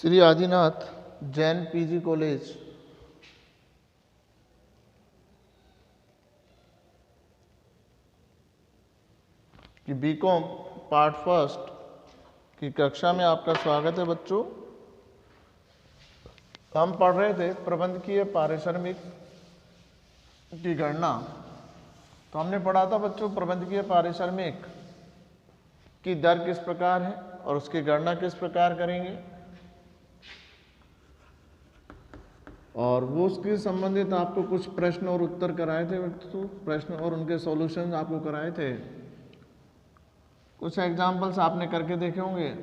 Shri Adinath Jain PG college की BCom part first की कक्षा में आपका स्वागत है बच्चों। हम पढ़ रहे थे प्रबंधकीय पारिश्रमिक की गणना। तो हमने पढ़ा था बच्चों प्रबंधकीय पारिश्रमिक की दर किस प्रकार है और उसकी गणना किस प्रकार करेंगे, और वो उसके संबंधित आपको कुछ प्रश्न और उत्तर कराए थे बच्चों। प्रश्न और उनके सॉल्यूशंस आपको कराए थे। कुछ एग्जाम्पल्स आपने करके देखे होंगे।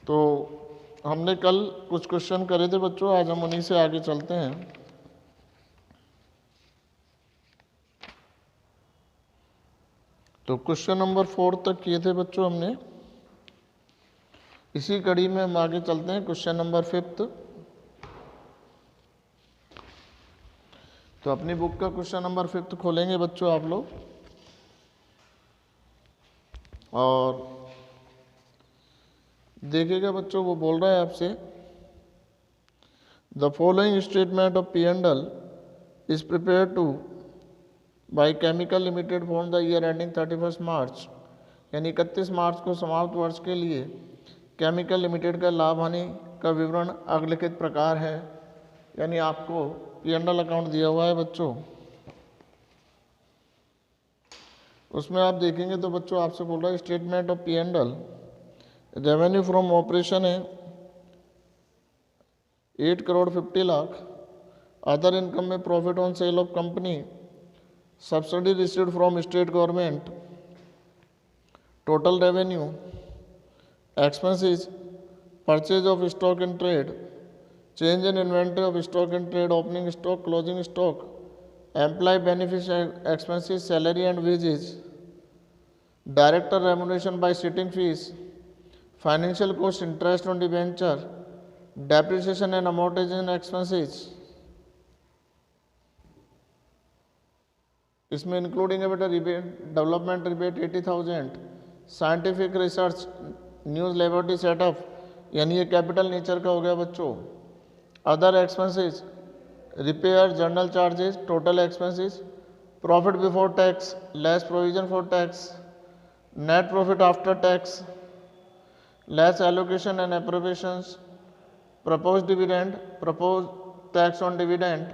तो हमने कल कुछ क्वेश्चन करे थे बच्चों, आज हम उन्हीं से आगे चलते हैं। तो क्वेश्चन नंबर 4 तक किए थे बच्चों हमने। इसी कड़ी में हम आगे चलते हैं क्वेश्चन नंबर 5। तो अपनी बुक का क्वेश्चन नंबर 5 खोलेंगे बच्चों आप लोग, और देखिएगा बच्चों। वो बोल रहा है आपसे, the following statement of P and L is prepare two by chemical limited for the year ending 31 मार्च, यानी 31 मार्च को समाप्त वर्ष के लिए केमिकल लिमिटेड का लाभ हानि का विवरण अग्रलिखित प्रकार है। यानी आपको पी एंड एल अकाउंट दिया हुआ है बच्चों, उसमें आप देखेंगे तो बच्चों आपसे बोल रहा है statement of P and L, revenue from operation है 8 करोड़ 50 लाख, अदर इनकम में profit on sale of company, subsidy received from state government, total revenue, expenses, purchase of stock in trade, change in inventory of stock in trade, opening stock, closing stock, employ benefit expenses, salary and wages, director remuneration by sitting fees, financial cost, interest on debenture, depreciation and amortization expenses। इसमें including है बेटा rebate, development rebate 80,000, scientific research, news laboratory setup, यानी ये capital nature का हो गया बच्चों। Other expenses, repair, journal charges, total expenses, profit before tax, less provision for tax, net profit after tax, less allocation and appropriations, proposed dividend, proposed tax on dividend,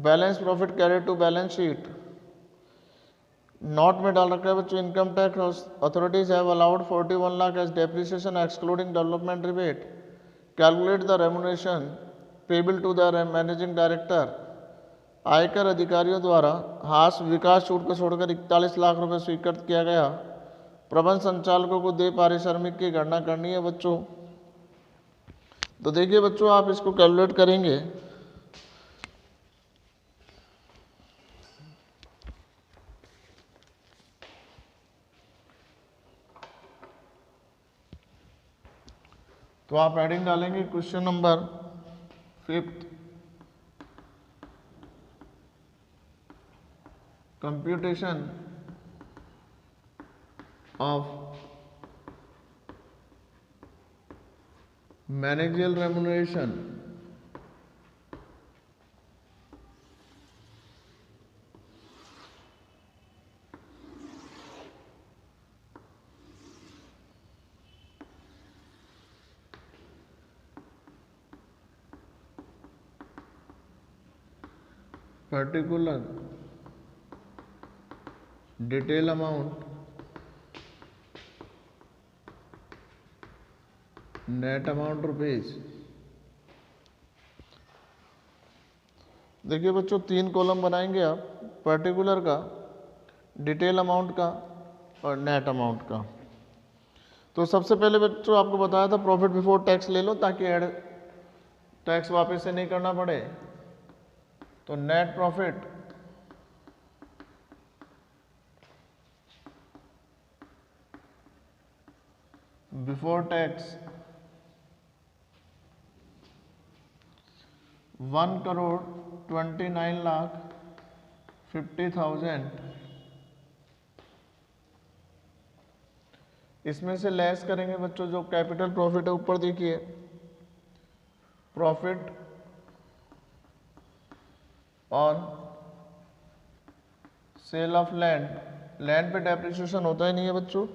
balance profit carried to balance sheet। Note में डाल रखा है बच्चों, income tax authorities have allowed 41 lakh as depreciation excluding development rebate, calculate the remuneration payable to the managing director. आयकर अधिकारियों द्वारा हास विकास छूट को छोड़कर 41 लाख रुपए स्वीकृत किया गया। प्रबंध संचालकों को देय पारिश्रमिक की गणना करनी है बच्चों। तो देखिए बच्चों, आप इसको कैलकुलेट करेंगे तो आप एडिंग डालेंगे question number 5, computation of managerial remuneration particular detail amount net amount rupees. देखिए बच्चों, 3 कॉलम बनाएंगे आप, पर्टिकुलर का, डिटेल अमाउंट का और नेट अमाउंट का। तो सबसे पहले बच्चों आपको बताया था प्रॉफिट बिफोर टैक्स ले लो ताकि एड टैक्स वापस से नहीं करना पड़े। तो नेट प्रॉफिट बिफोर टैक्स 1,29,50,000, इसमें से लेस करेंगे बच्चों जो कैपिटल प्रॉफिट है, ऊपर देखिए profit on sale of land, land पे डेप्रिसिएशन होता ही नहीं है बच्चों,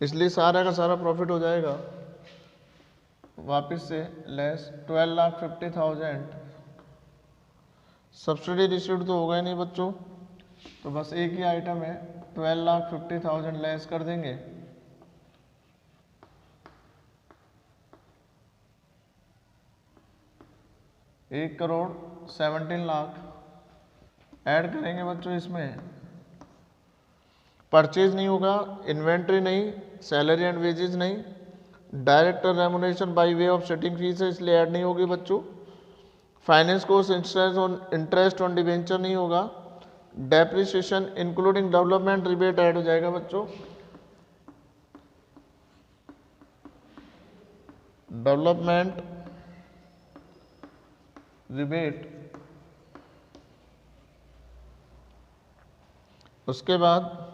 इसलिए सारा का सारा प्रॉफिट हो जाएगा वापस से लेस 12,50,000। सब्सिडी रिसीव्ड तो होगा ही नहीं बच्चों, तो बस एक ही आइटम है 12,50,000 लेस कर देंगे। एक करोड़ 17 लाख ऐड करेंगे बच्चों, इसमें परचेज नहीं होगा, इन्वेंट्री नहीं, सैलरी एंड वेजेस नहीं, director remuneration by way of setting fees है इसलिए ऐड नहीं होगी बच्चों, finance course interest on debenture नहीं होगा, depreciation including development rebate add हो जाएगा बच्चों, डेवलपमेंट रिबेट। उसके बाद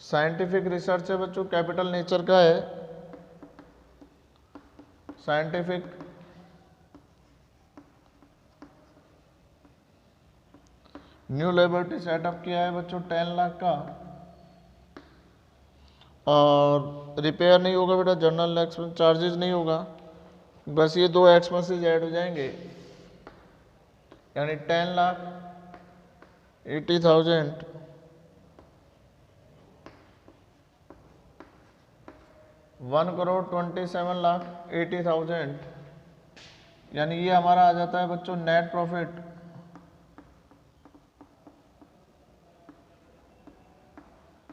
साइंटिफिक रिसर्च है बच्चों, कैपिटल नेचर का है, साइंटिफिक न्यू लेबोरेटरी सेटअप किया है बच्चों 10 लाख का, और रिपेयर नहीं होगा बेटा, जनरल एक्सपेंस चार्जेस नहीं होगा, बस ये दो एक्सपेंसेस ऐड हो जाएंगे, यानी 10,80,000 1,27,80,000, यानी ये हमारा आ जाता है बच्चों net profit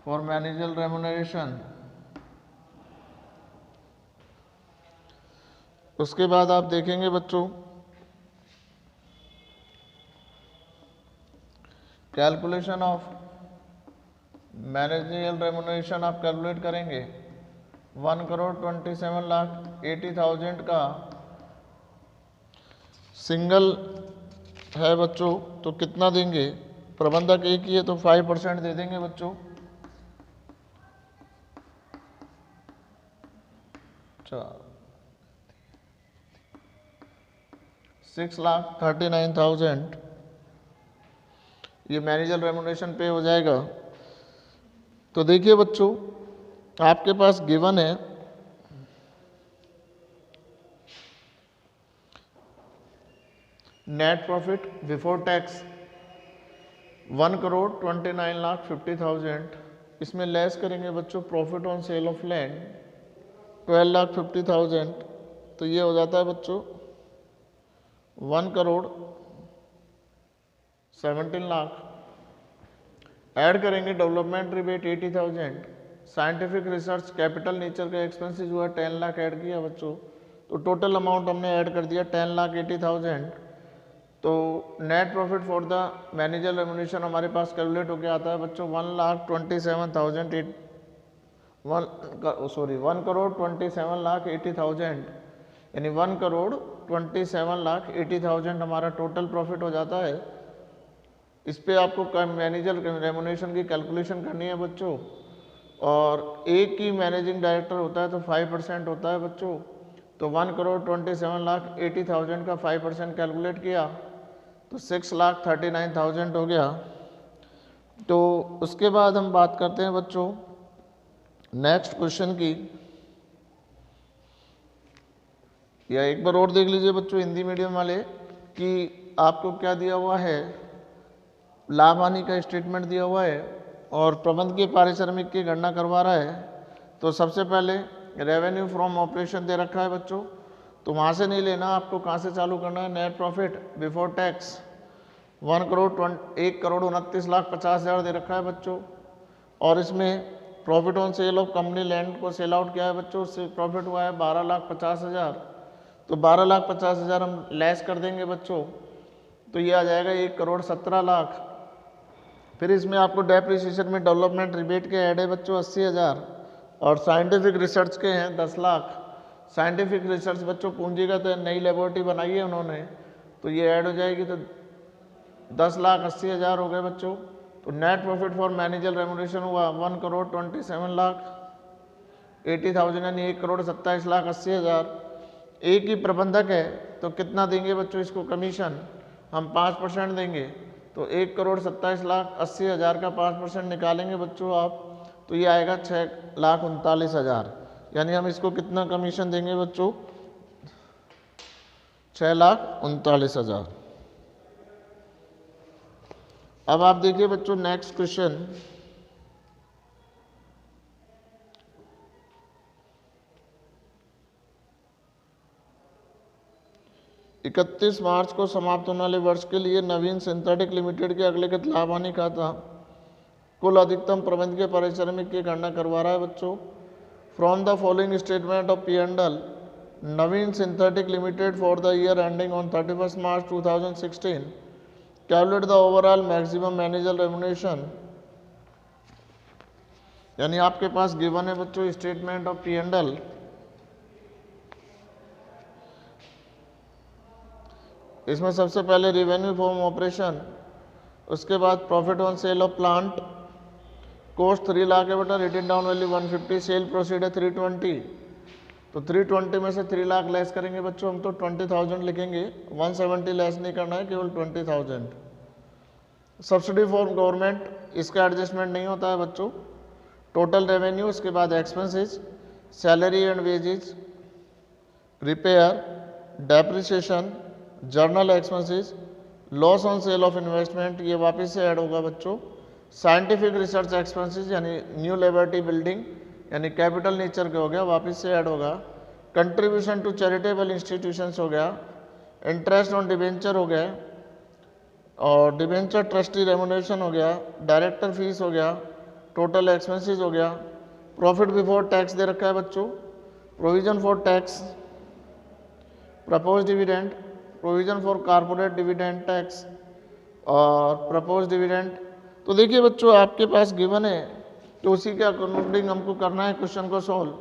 for manager remuneration. उसके बाद आप देखेंगे बच्चों कैलकुलेशन ऑफ मैनेजरियल रेमुनरेशन आप कैलकुलेट करेंगे 1,27,80,000 का सिंगल है बच्चों, तो कितना देंगे, प्रबंधक एक ही है तो 5% दे देंगे बच्चों, 6,39,000 ये मैनेजर रेमुनरेशन पे हो जाएगा। तो देखिए बच्चों आपके पास गिवन है नेट प्रॉफिट बिफोर टैक्स 1,29,50,000, इसमें लेस करेंगे बच्चों profit on sale of land 12,50,000, तो ये हो जाता है बच्चों 1,17 लाख। ऐड करेंगे development rebate 80,000, scientific research capital nature का एक्सपेंसेस हुआ 10 लाख ऐड किया बच्चों, तो टोटल अमाउंट हमने ऐड कर दिया 10,80,000। तो net profit for the manager remuneration हमारे पास कैलकुलेट होकर आता है बच्चों 1,27,000 यानी 1,27,80,000 हमारा टोटल प्रॉफिट हो जाता है। इस पे आपको मैनेजर रेमुनरेशन की कैलकुलेशन करनी है बच्चों, और एक ही मैनेजिंग डायरेक्टर होता है तो 5% होता है बच्चों, तो 1,27,80,000 का 5% कैलकुलेट किया तो 6,39,000 हो गया। तो उसके बाद हम बात करते हैं बच्चों नेक्स्ट क्वेश्चन की, या एक बार और देख लीजिए बच्चों हिंदी मीडियम वाले कि आपको क्या दिया हुआ है, लाभ हानि का स्टेटमेंट दिया हुआ है और प्रबंध के पारिश्रमिक की गणना करवा रहा है। तो सबसे पहले रेवेन्यू फ्रॉम ऑपरेशन दे रखा है बच्चों, तो वहाँ से नहीं लेना, आपको कहाँ से चालू करना है, नेट प्रॉफिट बिफोर टैक्स 1,29,50,000 दे रखा है बच्चों, और इसमें profit on sale of company land को सेल आउट किया है बच्चों, उससे प्रॉफिट हुआ है 12,50,000, तो 12,50,000 हम लेस कर देंगे बच्चों, तो ये आ जाएगा 1,17,00,000। फिर इसमें आपको डेप्रिसिएशन में डेवलपमेंट रिबेट के ऐड है बच्चों 80,000, और साइंटिफिक रिसर्च के हैं 10 लाख। साइंटिफिक रिसर्च बच्चों पूंजीगत है, नई लेबोरेटरी बनाई है उन्होंने, तो ये ऐड हो जाएगी, तो 10,80,000 हो गए बच्चों। तो net profit for manager remuneration हुआ 1,27,80,000 यानी 1,27,80,000। एक ही प्रबंधक है तो कितना देंगे बच्चों इसको कमीशन, हम 5% देंगे। तो 1,27,80,000 का 5% निकालेंगे बच्चों आप, तो ये आएगा 6,39,000। यानी हम इसको कितना कमीशन देंगे बच्चों, 6,39,000। अब आप देखिए बच्चों नेक्स्ट क्वेश्चन, इकतीस मार्च को समाप्त होने वाले वर्ष के लिए नवीन सिंथेटिक लिमिटेड के अगलेखित लाभ हानि खाता कुल अधिकतम प्रबंधकीय पारिश्रमिक की गणना करवा रहा है बच्चों। From the following statement of P&L Naveen synthetic limited for the year ending on 31 March 2016 calculate the overall maximum manager remuneration. यानी आपके पास गिवन है बच्चों स्टेटमेंट ऑफ P&L, इसमें सबसे पहले रिवेन्यू फ्रॉम ऑपरेशन, उसके बाद profit on sale of plant, cost 3 lakh है बेटा, written down value 150, sale proceed है 320। तो 320 में से 3 लाख लेस करेंगे बच्चों, हम तो 20,000 लिखेंगे, 170 लेस नहीं करना है, केवल 20,000। सब्सिडी फॉर गवर्नमेंट, इसका एडजस्टमेंट नहीं होता है बच्चों। टोटल रेवेन्यू, उसके बाद expenses, salary and wages, repair, depreciation, journal expenses, loss on sale of investment, ये वापस से ऐड होगा बच्चों। साइंटिफिक रिसर्च एक्सपेंसेस यानी न्यू लेबोरेटरी बिल्डिंग यानी कैपिटल नेचर के हो गया, वापस से ऐड होगा। कंट्रीब्यूशन टू चैरिटेबल इंस्टीट्यूशंस हो गया, इंटरेस्ट ऑन डिबेंचर हो गया, और डिबेंचर ट्रस्टी रेमुनेशन हो गया, डायरेक्टर फीस हो गया, टोटल एक्सपेंसेस हो गया। प्रॉफिट बिफोर टैक्स दे रखा है बच्चों, provision for tax, propose dividend, provision for corporate dividend tax और प्रपोज डिविडेंड। तो देखिए बच्चों आपके पास गिवन है, तो उसी के अकॉर्डिंग हमको करना है क्वेश्चन को सॉल्व।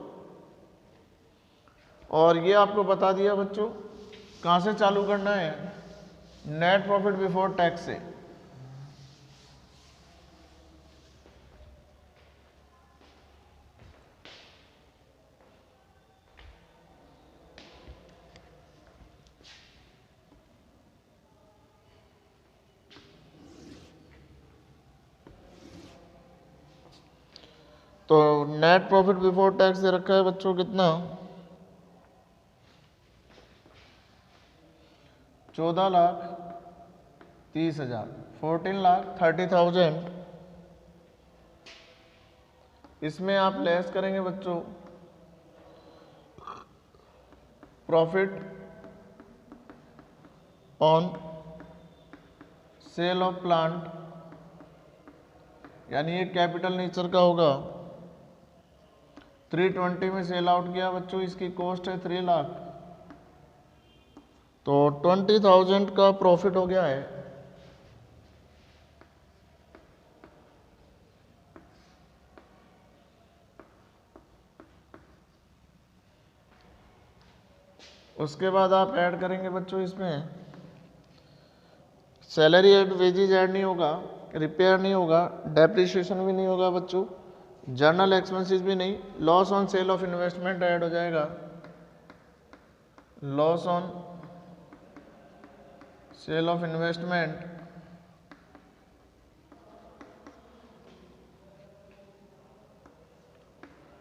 और ये आपको बता दिया बच्चों कहाँ से चालू करना है, नेट प्रॉफिट बिफोर टैक्स से। तो नेट प्रॉफिट बिफोर टैक्स दे रखा है बच्चों कितना, 14,30,000, 14,30,000। इसमें आप लेस करेंगे बच्चों profit on sale of plant, यानी ये कैपिटल नेचर का होगा। 320 में सेल आउट किया बच्चों, इसकी कॉस्ट है 3 लाख, तो 20,000 का प्रॉफिट हो गया है। उसके बाद आप ऐड करेंगे बच्चों, इसमें सैलरी एंड वेजेज ऐड नहीं होगा, रिपेयर नहीं होगा, डेप्रिसिएशन भी नहीं होगा बच्चों, जर्नल एक्सपेंसेस भी नहीं, loss on sale of investment add हो जाएगा, loss on sale of investment,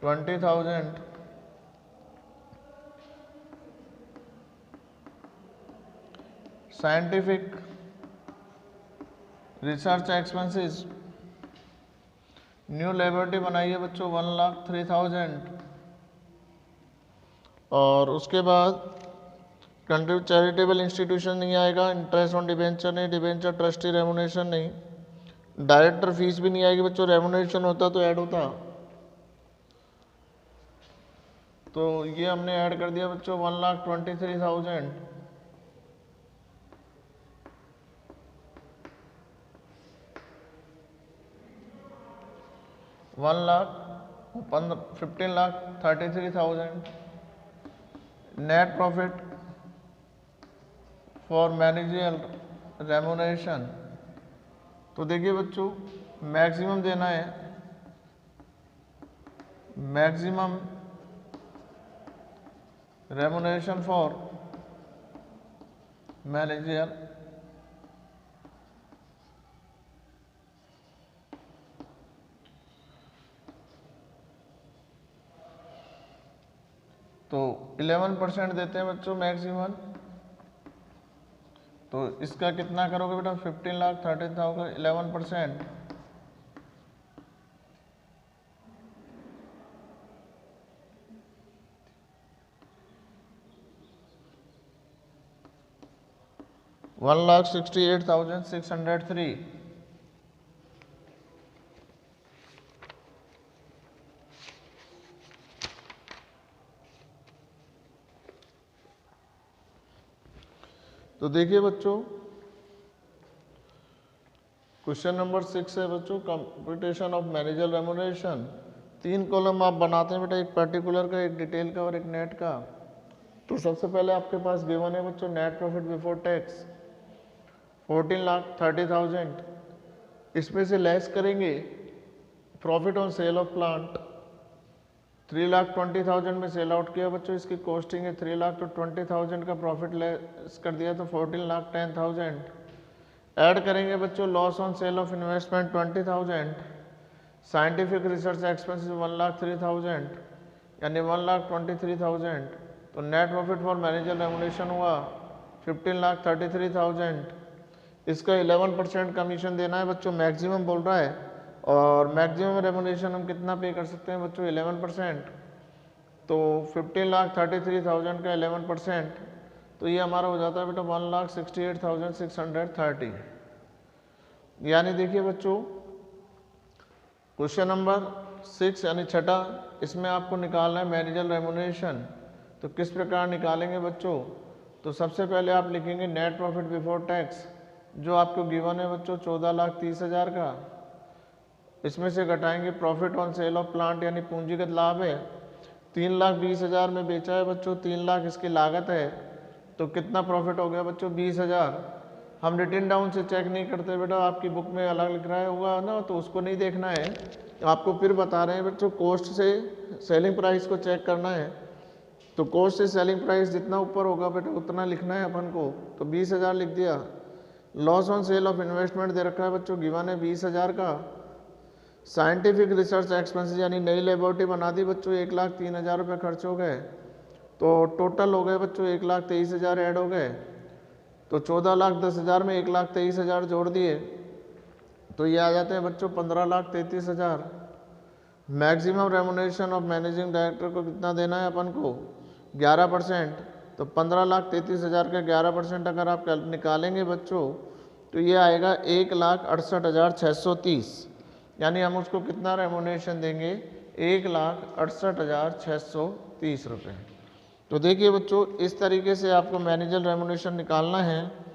$20,000। Scientific research expenses, new laboratory बनाई है बच्चों 1,03,000। और उसके बाद कंट्री चैरिटेबल इंस्टीट्यूशन नहीं आएगा, इंटरेस्ट ऑन डिबेंचर नहीं, डिबेंचर ट्रस्टी रेमुनेशन नहीं, डायरेक्टर फीस भी नहीं आएगी बच्चों, रेमुनेशन होता तो ऐड होता। तो ये हमने ऐड कर दिया बच्चों 1,23,000। 15,33,000। Net profit for managerial remuneration, तो देखिए बच्चों मैक्सिमम देना है, मैक्सिमम रेमुनरेशन फॉर मैनेजरियल तो 11% देते हैं बच्चों मैक्सिमम। तो इसका कितना करोगे बेटा 15,30,000 11%, $1,68,603। तो देखिए बच्चों क्वेश्चन नंबर 6 है बच्चों, computation of manager remuneration. 3 column आप बनाते हैं बेटा, एक पर्टिकुलर का, एक डिटेल का और एक नेट का। तो सबसे पहले आपके पास गिवन है बच्चों नेट प्रॉफिट बिफोर टैक्स 14,30,000। इसमें से लेस करेंगे profit on sale of plant 3,20,000 में सेल आउट किया बच्चों, इसकी कॉस्टिंग है 3,00,000 तो 20,000 का प्रॉफिट लेस कर दिया तो 14,10,000। ऐड करेंगे बच्चों loss on sale of investment 20,000, scientific research expenses 1,03,000 यानी 1,23,000। तो net profit for manager remuneration हुआ 15,33,000। इसका 11% कमीशन देना है बच्चों, मैक्सिमम बोल रहा है, और मैक्सिमम रेमुनरेशन हम कितना पे कर सकते हैं बच्चों 11%। तो 15,33,000 का 11%, तो ये हमारा हो जाता है बेटा 1,68,630। यानी देखिए बच्चों क्वेश्चन नंबर 6 यानी छठा, इसमें आपको निकालना है मैनेजर रेमुनरेशन। तो किस प्रकार निकालेंगे बच्चों, तो सबसे पहले आप लिखेंगे नेट प्रॉफिट बिफोर टैक्स, जो आपको गिवन है बच्चों 14,30,000 का। इसमें से घटाएंगे profit on sale of plant यानी पूंजीगत लाभ है 3,20,000 में बेचा है बच्चों, 3 लाख इसकी लागत है, तो कितना प्रॉफिट हो गया बच्चों 20,000। हम रिटन डाउन से चेक नहीं करते बेटा, आपकी बुक में अलग लिख रहा है होगा ना, तो उसको नहीं देखना है, आपको फिर बता रहे हैं बच्चों कॉस्ट से सेलिंग प्राइस को चेक करना है। तो कॉस्ट से सेलिंग प्राइस जितना ऊपर होगा बेटा उतना लिखना है अपन को, तो 20,000 लिख दिया। Loss on sale of investment दे रखा है बच्चों, गिवन है 20,000 का। साइंटिफिक रिसर्च एक्सपेंसेस यानी नई लेबोरेटरी बना दी बच्चों, 1,03,000 रुपये खर्च हो गए, तो टोटल हो गए बच्चों 1,23,000 ऐड हो गए। तो 14,10,000 में 1,23,000 जोड़ दिए तो ये आ जाते हैं बच्चों 15,33,000। Maximum remuneration of managing director को कितना देना है अपन को 11%, तो 15,33,000 का 11% अगर आप निकालेंगे बच्चों तो ये आएगा 1,68,630, यानी हम उसको कितना रेमुनरेशन देंगे 1,68,630 रुपये। तो देखिए बच्चों इस तरीके से आपको मैनेजर रेमुनरेशन निकालना है।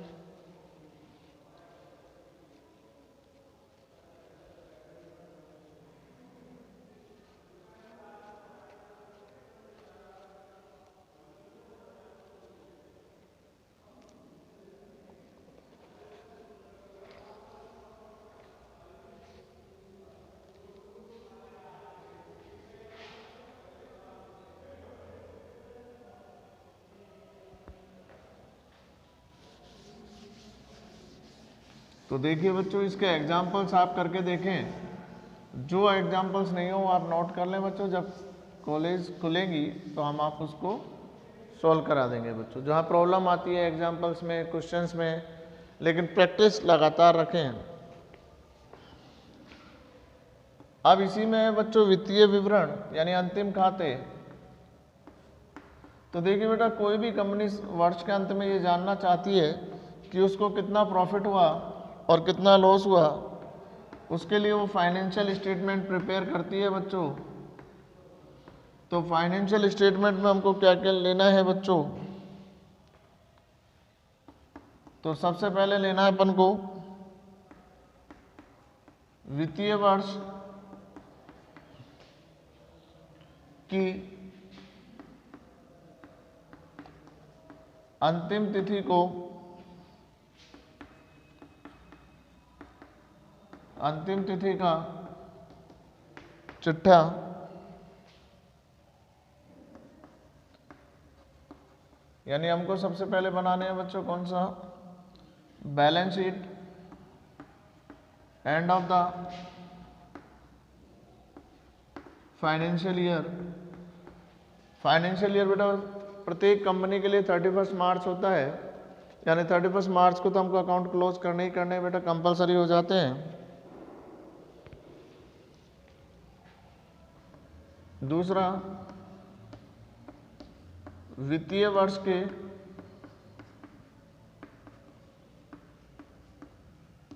तो देखिए बच्चों इसके एग्जाम्पल्स आप करके देखें, जो एग्जाम्पल्स नहीं हो आप नोट कर लें बच्चों, जब कॉलेज खुलेंगी तो हम आप उसको सॉल्व करा देंगे बच्चों, जहाँ प्रॉब्लम आती है एग्जाम्पल्स में क्वेश्चंस में, लेकिन प्रैक्टिस लगातार रखें। अब इसी में है बच्चों वित्तीय विवरण यानी अंतिम खाते। तो देखिए बेटा कोई भी कंपनी वर्ष के अंत में ये जानना चाहती है कि उसको कितना प्रॉफिट हुआ और कितना लॉस हुआ, उसके लिए वो फाइनेंशियल स्टेटमेंट प्रिपेयर करती है बच्चों। तो फाइनेंशियल स्टेटमेंट में हमको क्या क्या लेना है बच्चों, तो सबसे पहले लेना है अपन को वित्तीय वर्ष की अंतिम तिथि को अंतिम तिथि का चिट्ठा यानी हमको सबसे पहले बनाने हैं बच्चों कौन सा, balance sheet end of the financial year. Financial year बेटा प्रत्येक कंपनी के लिए 31 मार्च होता है, यानी 31 मार्च को तो हमको अकाउंट क्लोज करने ही करने बेटा कंपलसरी हो जाते हैं। दूसरा, वित्तीय वर्ष के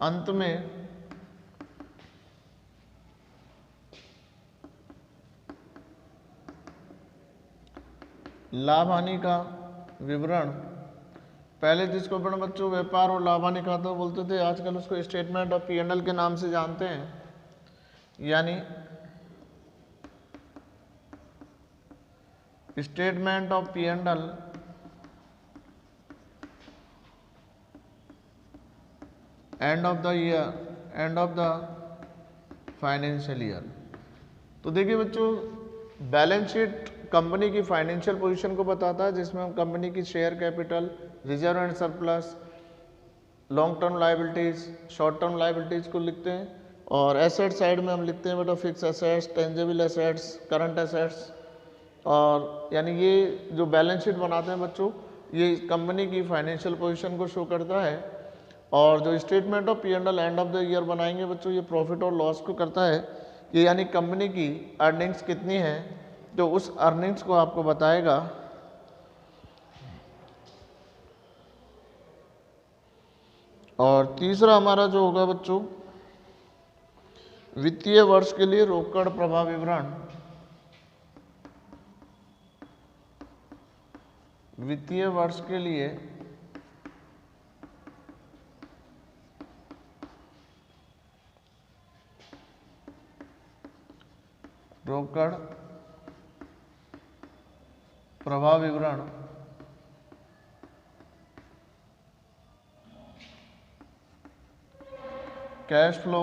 अंत में लाभ हानि का विवरण, पहले जिसको अपने बच्चों व्यापार और लाभ हानि खाता बोलते थे, आजकल उसको स्टेटमेंट ऑफ P&L के नाम से जानते हैं। यानी statement of P&L end of the year, end of the financial year. तो देखिए बच्चों, बैलेंस शीट कंपनी की फाइनेंशियल पोजीशन को बताता है, जिसमें हम कंपनी की share capital, reserve and surplus, long term liabilities, short term liabilities को लिखते हैं। और एसेट साइड में हम लिखते हैं बेटा fix assets, tangible assets, current assets. और यानी ये जो बैलेंस शीट बनाते हैं बच्चों, ये कंपनी की फाइनेंशियल पोजीशन को शो करता है। और जो statement of P&L end of the year बनाएंगे बच्चों, ये प्रॉफिट और लॉस को करता है। ये यानी कंपनी की अर्निंग्स कितनी है, तो उस अर्निंग्स को आपको बताएगा। और तीसरा हमारा जो होगा बच्चों, वित्तीय वर्ष के लिए रोकड़ प्रवाह विवरण। वित्तीय वर्ष के लिए रोकड़ प्रवाह विवरण cash flow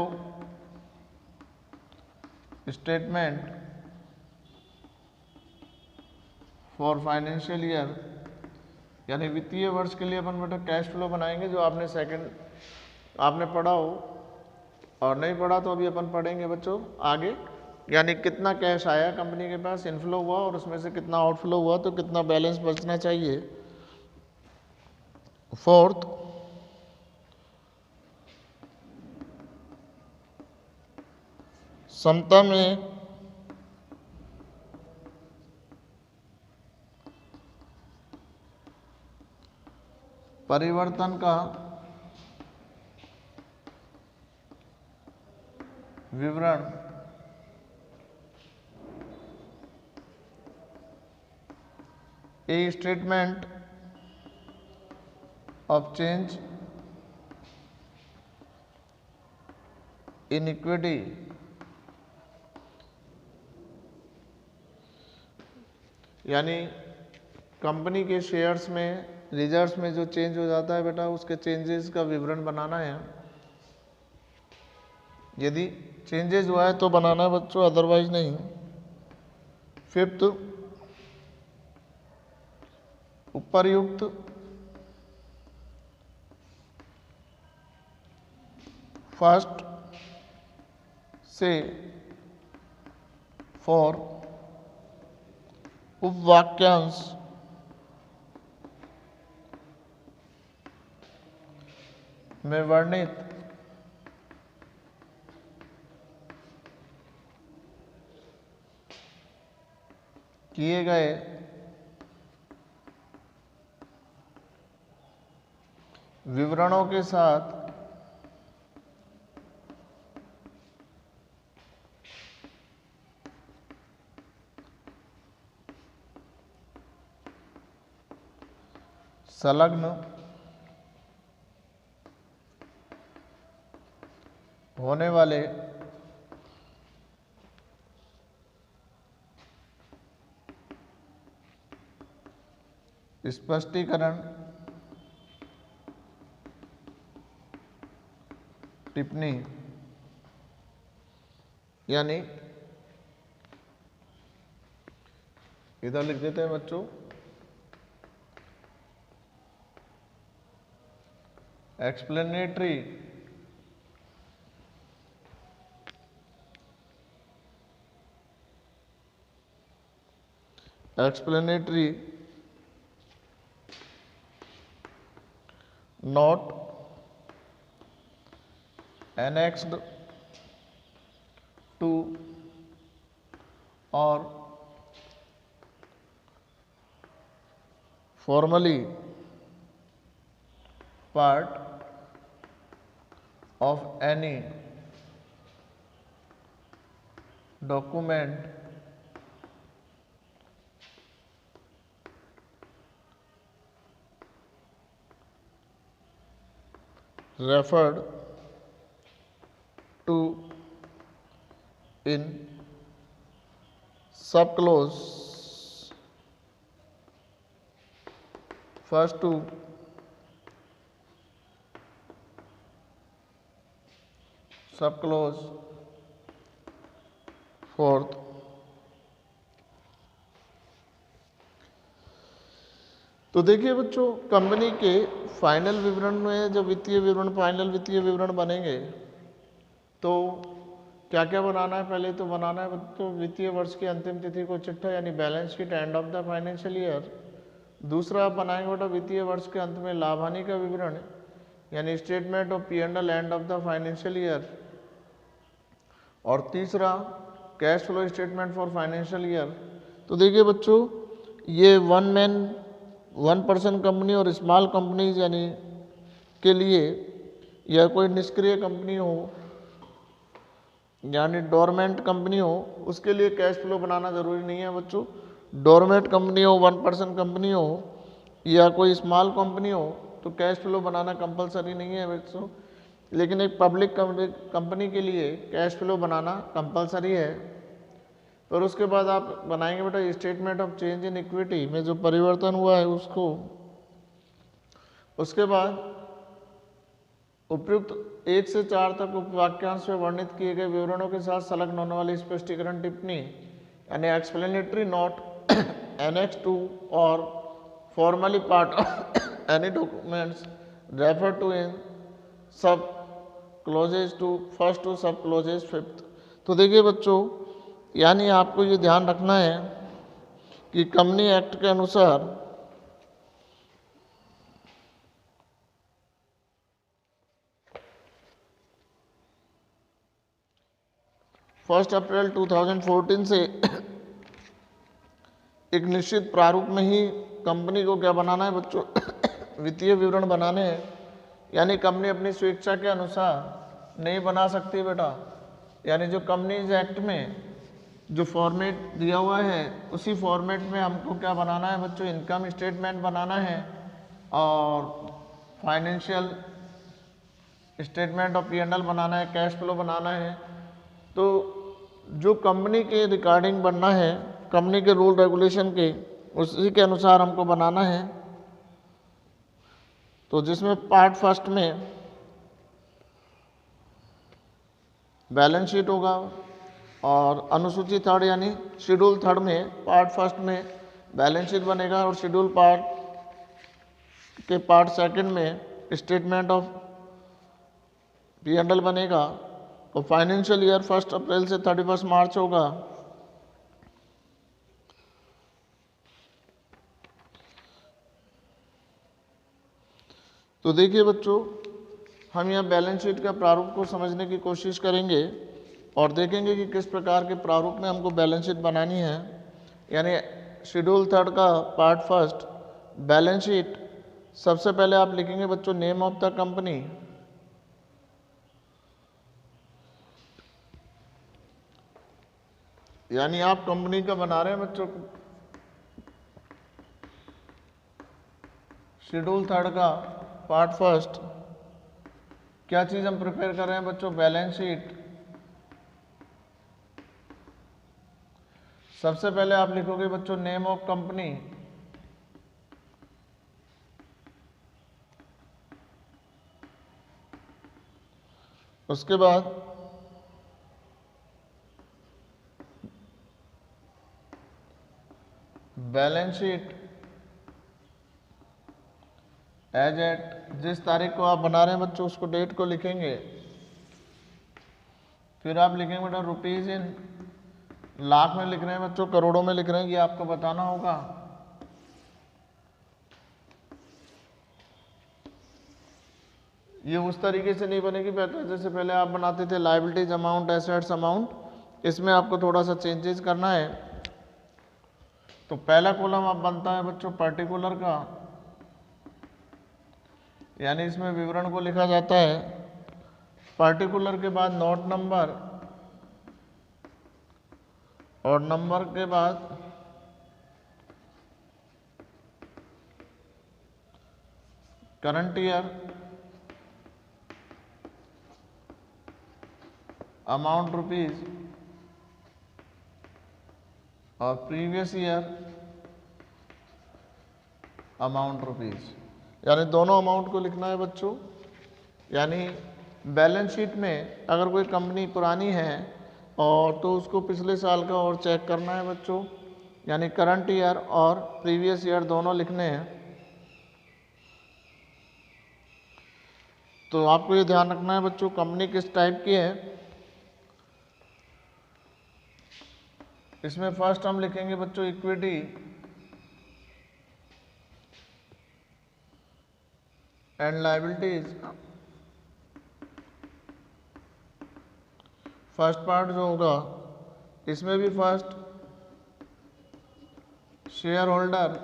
statement for financial year, यानी वित्तीय वर्ष के लिए अपन बेटा कैश फ्लो बनाएंगे, जो आपने आपने पढ़ा हो, और नहीं पढ़ा तो अभी अपन पढ़ेंगे बच्चों आगे। यानी कितना कैश आया कंपनी के पास, इनफ्लो हुआ, और उसमें से कितना आउटफ्लो हुआ, तो कितना बैलेंस बचना चाहिए। फोर्थ, समता में परिवर्तन का विवरण ए statement of change in equity, यानी कंपनी के शेयर्स में, रिजर्व्स में जो चेंज हो जाता है बेटा, उसके चेंजेस का विवरण बनाना है। यदि चेंजेस हुआ है तो बनाना है बच्चों, अदरवाइज नहीं। फिफ्थ, उपर्युक्त फर्स्ट से फॉर उपवाक्यांश में वर्णित किए गए विवरणों के साथ संलग्न होने वाले स्पष्टीकरण टिप्पणी, यानी इधर लिख देते हैं बच्चों explanatory note annexed to or formally part of any document referred to in subclause first to subclause fourth। तो देखिए बच्चों, कंपनी के फाइनल विवरण में जब वित्तीय विवरण फाइनल वित्तीय विवरण बनेंगे तो क्या क्या बनाना है? पहले तो बनाना है बच्चों वित्तीय वर्ष की अंतिम तिथि को चिट्ठा यानी balance sheet end of the financial year. दूसरा आप बनाएंगे बेटा वित्तीय वर्ष के अंत में लाभ हानि का विवरण यानी statement of P&L end of the financial year. और तीसरा cash flow statement for financial year. तो देखिए बच्चों, ये वन पर्सन कंपनी और स्मॉल कंपनीज यानी के लिए या कोई निष्क्रिय कंपनी हो यानी डोरमेंट कंपनी हो उसके लिए कैश फ्लो बनाना ज़रूरी नहीं है बच्चों। डोरमेंट कंपनी हो, वन पर्सन कंपनी हो या कोई स्मॉल कंपनी हो तो कैश फ्लो बनाना कंपलसरी नहीं है बच्चों। लेकिन एक पब्लिक कंपनी के लिए कैश फ्लो बनाना कंपलसरी है। और उसके बाद आप बनाएंगे बेटा statement of change in equity में जो परिवर्तन हुआ है उसको। उसके बाद उपयुक्त 1 से 4 तक उपवाक्यांश में वर्णित किए गए विवरणों के साथ संलग्न होने वाली स्पष्टीकरण टिप्पणी यानी एक्सप्लेनेटरी नोट एनेक्स टू और formally part of any documents refer to in sub clauses to first to sub clauses fifth. तो देखिए बच्चों, यानी आपको ये ध्यान रखना है कि कंपनी एक्ट के अनुसार फर्स्ट अप्रैल 2014 से एक निश्चित प्रारूप में ही कंपनी को क्या बनाना है बच्चों वित्तीय विवरण बनाने हैं। यानी कंपनी अपनी स्वेच्छा के अनुसार नहीं बना सकती बेटा। यानी जो कंपनीज एक्ट में जो फॉर्मेट दिया हुआ है उसी फॉर्मेट में हमको क्या बनाना है बच्चों, इनकम स्टेटमेंट बनाना है और फाइनेंशियल स्टेटमेंट ऑफ P&L बनाना है, कैश फ्लो बनाना है। तो जो कंपनी के रिकॉर्डिंग बनना है कंपनी के रूल रेगुलेशन के उसी के अनुसार हमको बनाना है। तो जिसमें पार्ट फर्स्ट में बैलेंस शीट होगा और अनुसूची थर्ड यानी शेड्यूल थर्ड में पार्ट फर्स्ट में बैलेंस शीट बनेगा और शेड्यूल पार्ट के पार्ट सेकंड में स्टेटमेंट ऑफ P&L बनेगा। और फाइनेंशियल ईयर 1 अप्रैल से 31 मार्च होगा। तो देखिए बच्चों, हम यहाँ बैलेंस शीट का प्रारूप को समझने की कोशिश करेंगे और देखेंगे कि किस प्रकार के प्रारूप में हमको बैलेंस शीट बनानी है। यानी शेड्यूल थर्ड का पार्ट फर्स्ट बैलेंस शीट। सबसे पहले आप लिखेंगे बच्चों नेम ऑफ द कंपनी, यानी आप कंपनी का बना रहे हैं बच्चों शेड्यूल थर्ड का पार्ट फर्स्ट। क्या चीज़ हम प्रिपेयर कर रहे हैं बच्चों, बैलेंस शीट। सबसे पहले आप लिखोगे बच्चों नेम ऑफ कंपनी, उसके बाद बैलेंस शीट एज एट, जिस तारीख को आप बना रहे हैं बच्चों उसको डेट को लिखेंगे। फिर आप लिखेंगे बेटा रुपीज इन, लाख में लिख रहे हैं बच्चों, करोड़ों में लिख रहे हैं, ये आपको बताना होगा। ये उस तरीके से नहीं बनेगी बेटा जैसे पहले आप बनाते थे लायबिलिटीज अमाउंट, एसेट्स अमाउंट। इसमें आपको थोड़ा सा चेंजेस करना है। तो पहला कॉलम अब बनता है बच्चों पर्टिकुलर का, यानी इसमें विवरण को लिखा जाता है। पर्टिकुलर के बाद नोट नंबर, और नंबर के बाद करंट ईयर, अमाउंट रुपीज, और प्रीवियस ईयर अमाउंट रुपीज, यानी दोनों अमाउंट को लिखना है बच्चों। यानी बैलेंस शीट में अगर कोई कंपनी पुरानी है और तो उसको पिछले साल का और चेक करना है बच्चों, यानी करंट ईयर और प्रीवियस ईयर दोनों लिखने हैं। तो आपको ये ध्यान रखना है बच्चों कंपनी किस टाइप की है। इसमें फर्स्ट हम लिखेंगे बच्चों equity and liabilities. First part जो होगा इसमें भी first share holder,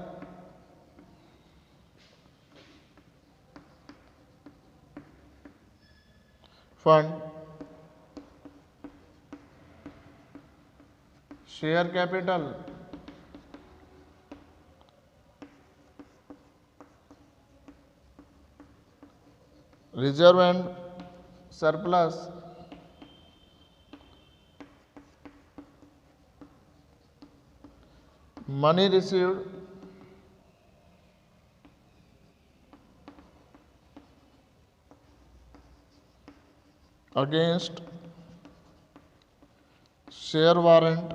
fund, share capital, reserve and surplus, money received, against share warrant,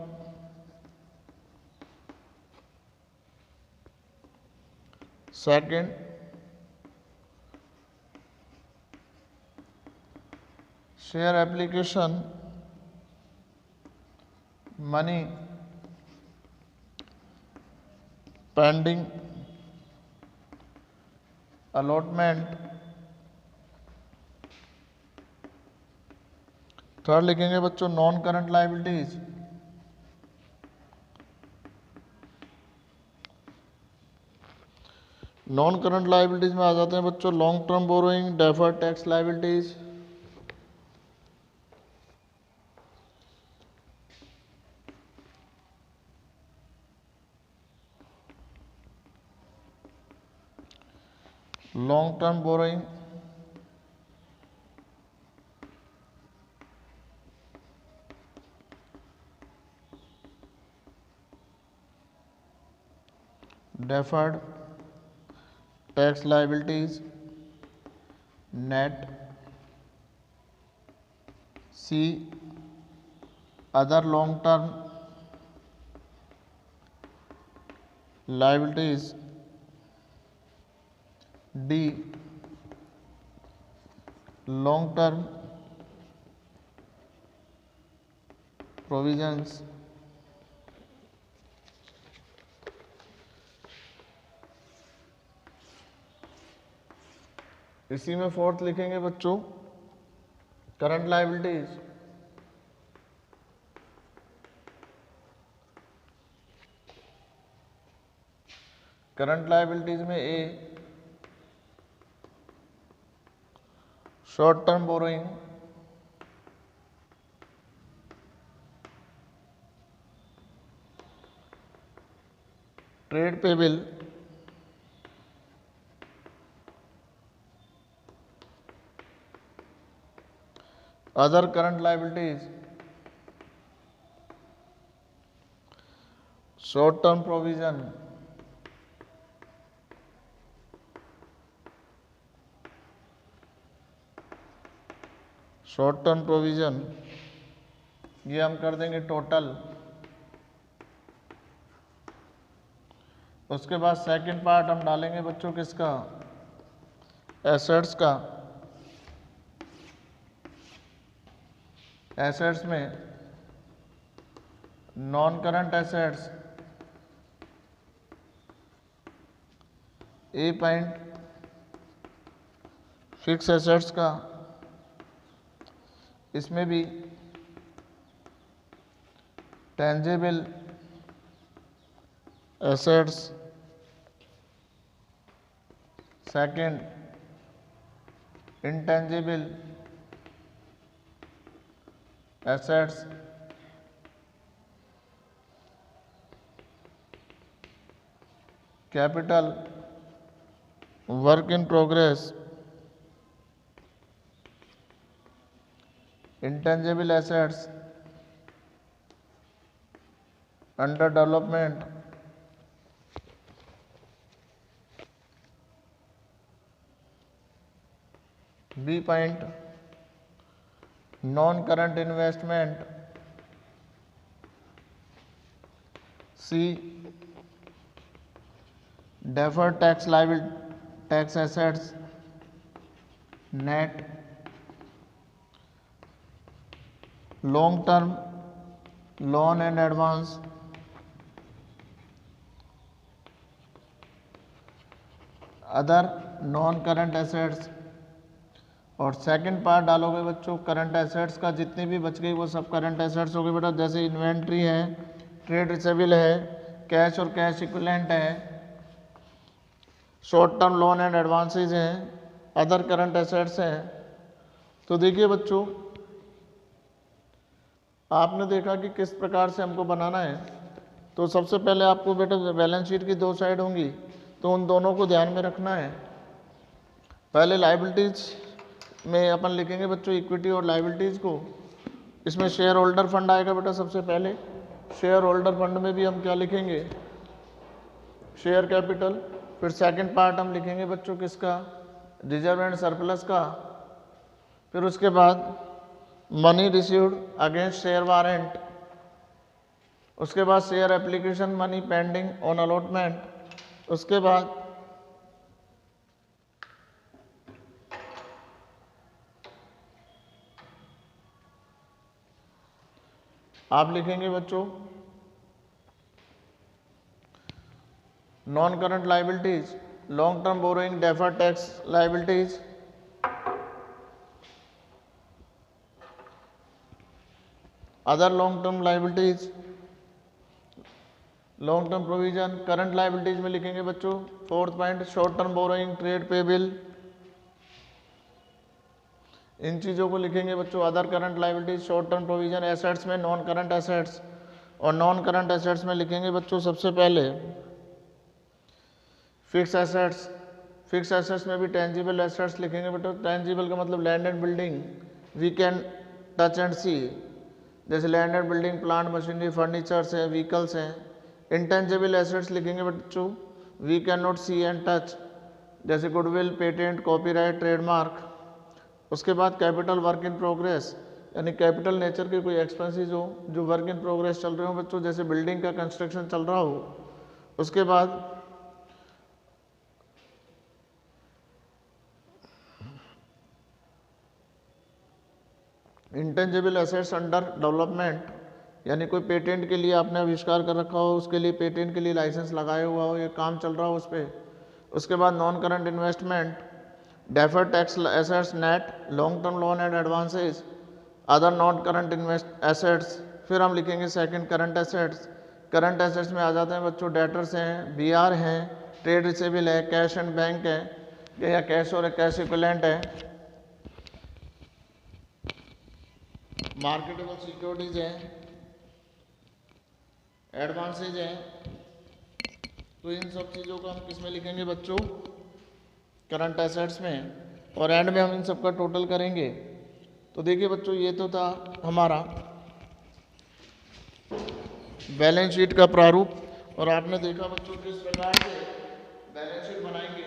second share application, money pending allotment. Third लिखेंगे बच्चों non current liabilities, non current liabilities में आ जाते हैं बच्चों long term borrowing, deferred tax liabilities, long term borrowing, deferred tax liabilities, net, c other long term liabilities, d long term provisions, इसी में fourth लिखेंगे बच्चों करंट लायबिलिटीज, करंट लायबिलिटीज में ए short term borrowing, trade payable, other current liabilities, short term provision, short term provision ये हम कर देंगे total. उसके बाद सेकंड पार्ट हम डालेंगे बच्चों किसका, एसेट्स का। एसेट्स में non current assets A point, fix assets का, इसमें भी tangible assets second, intangible assets capital, work in progress, intangible assets under development, B point non current investment, C deferred tax liability tax assets net, long term loan and advance, other non current assets. और second part डालोगे बच्चों current assets का, जितनी भी बच गई वो सब करंट एसेट्स हो गए बेटा। जैसे इन्वेंट्री है, ट्रेड रिसेबल है, कैश और कैश इक्विवेलेंट है, short term loan and advances हैं, अदर करंट एसेट्स हैं। तो देखिए बच्चों, आपने देखा कि किस प्रकार से हमको बनाना है। तो सबसे पहले आपको बेटा बैलेंस शीट की दो साइड होंगी, तो उन दोनों को ध्यान में रखना है। पहले लायबिलिटीज में अपन लिखेंगे बच्चों इक्विटी और लायबिलिटीज को। इसमें शेयर होल्डर फंड आएगा बेटा सबसे पहले। शेयर होल्डर फंड में भी हम क्या लिखेंगे, शेयर कैपिटल। फिर सेकंड पार्ट हम लिखेंगे बच्चों किसका, रिजर्व एंड सरप्लस का। फिर उसके बाद money received against share warrant. उसके बाद share application money pending on allotment. उसके बाद आप लिखेंगे बच्चों non current liabilities, long term borrowing, deferred tax liabilities, other long term liabilities, long term provision. Current liabilities में लिखेंगे बच्चों fourth point short term borrowing, trade payable, इन चीज़ों को लिखेंगे बच्चों। Other current liabilities, short term provision. Assets में non current assets, और नॉन करंट एसेट्स में लिखेंगे बच्चों सबसे पहले फिक्स एसेट्स। फिक्स एसेट्स में भी टेंजिबल एसेट्स लिखेंगे बेटा। टेंजिबल का मतलब land and building, we can touch and see, जैसे land and building, plant machinery, furnitures हैं, व्हीकल्स हैं। इंटेंजिबल एसेट्स लिखेंगे बच्चों we can not see and touch, जैसे गुडविल, पेटेंट, कॉपीराइट, ट्रेडमार्क। उसके बाद कैपिटल वर्क इन प्रोग्रेस, यानी capital nature के कोई एक्सपेंसेस हो जो वर्क इन प्रोग्रेस चल रहे हो बच्चों, जैसे बिल्डिंग का कंस्ट्रक्शन चल रहा हो। उसके बाद इंटेंजिबल एसेट्स अंडर डेवलपमेंट, यानी कोई पेटेंट के लिए आपने आविष्कार कर रखा हो, उसके लिए पेटेंट के लिए लाइसेंस लगाया हुआ हो, ये काम चल रहा हो उस पर। उसके बाद non current investment, deferred tax assets net, long term loan and advances, other non current invest assets. फिर हम लिखेंगे second current assets. Current assets में आ जाते हैं बच्चों डेटर्स हैं, बीआर हैं, ट्रेड रिसेबल है, कैश एंड बैंक है, या कैश और कैश इक्विवेलेंट है, मार्केटेबल सिक्योरिटीज हैं, एडवांसेज हैं। तो इन सब चीज़ों को हम किस में लिखेंगे बच्चों, करंट एसेट्स में। और एंड में हम इन सब का टोटल करेंगे। तो देखिए बच्चों, ये तो था हमारा बैलेंस शीट का प्रारूप। और आपने देखा बच्चों किस प्रकार से बैलेंस शीट बनाएंगे।